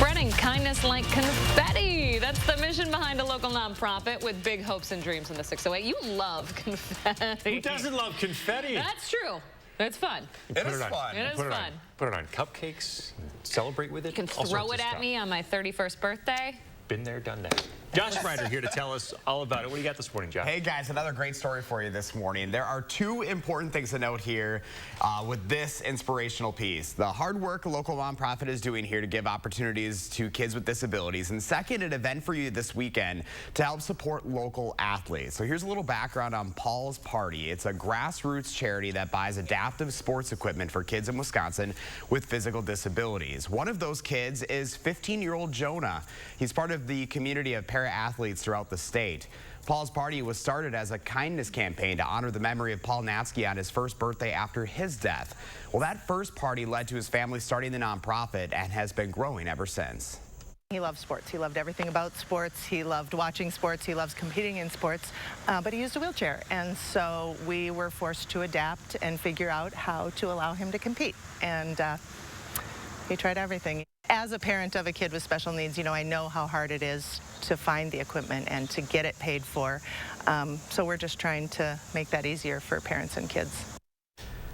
Spreading kindness like confetti. That's the mission behind a local nonprofit with big hopes and dreams in the 608. You love confetti. Who doesn't love confetti? That's true. It's fun. It is fun. It is fun. Put it on cupcakes, celebrate with it. You can throw it at me on my 31st birthday. Been there, done that. Josh Ryder here to tell us all about it. What do you got this morning, Josh? Hey guys, another great story for you this morning. There are two important things to note here with this inspirational piece. The hard work a local nonprofit is doing here to give opportunities to kids with disabilities. And second, an event for you this weekend to help support local athletes. So here's a little background on Paul's Party. It's a grassroots charity that buys adaptive sports equipment for kids in Wisconsin with physical disabilities. One of those kids is 15-year-old Jonah. He's part of the community of para-athletes throughout the state. Paul's Party was started as a kindness campaign to honor the memory of Paul Natsky on his first birthday after his death. Well, that first party led to his family starting the nonprofit and has been growing ever since. He loved sports. He loved everything about sports. He loved watching sports. He loves competing in sports, but he used a wheelchair. And so we were forced to adapt and figure out how to allow him to compete. And he tried everything. As a parent of a kid with special needs, you know, I know how hard it is to find the equipment and to get it paid for. So we're just trying to make that easier for parents and kids.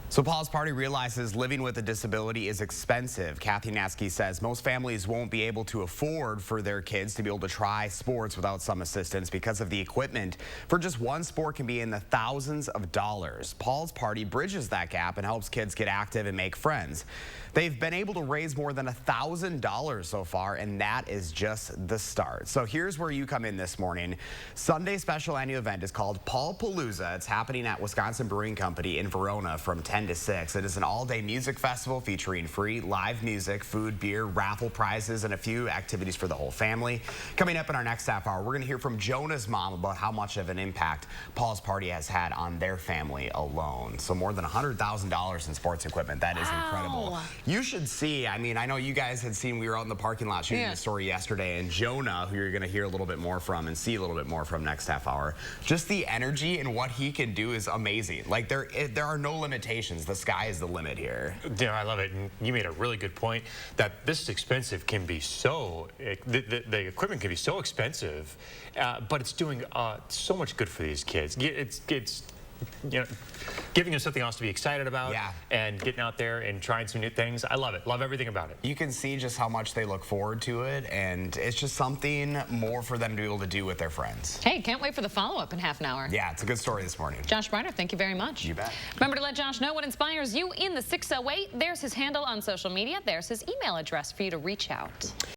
So Paul's Party realizes living with a disability is expensive. Kathy Natsky says most families won't be able to afford for their kids to be able to try sports without some assistance because of the equipment. For just one sport can be in the thousands of dollars. Paul's Party bridges that gap and helps kids get active and make friends. They've been able to raise more than $1,000 so far, and that is just the start. So here's where you come in this morning. Sunday's special annual event is called Paul Palooza. It's happening at Wisconsin Brewing Company in Verona from 10 to 6. It is an all-day music festival featuring free live music, food, beer, raffle prizes, and a few activities for the whole family. Coming up in our next half hour, we're going to hear from Jonah's mom about how much of an impact Paul's Party has had on their family alone. So more than $100,000 in sports equipment. That is incredible. You should see, I mean, I know you guys had seen, we were out in the parking lot shooting the story yesterday, and Jonah, who you're going to hear a little bit more from and see a little bit more from next half hour, just the energy and what he can do is amazing. Like, there are no limitations. The sky is the limit here. Yeah, I love it. And you made a really good point that this expensive can be so, the equipment can be so expensive, but it's doing so much good for these kids. It's you know, giving them something else to be excited about and getting out there and trying some new things. I love it. Love everything about it. You can see just how much they look forward to it, and it's just something more for them to be able to do with their friends. Hey, can't wait for the follow-up in half an hour. Yeah, it's a good story this morning. Josh Ryder, thank you very much. You bet. Remember to let Josh know what inspires you in the 608. There's his handle on social media. There's his email address for you to reach out.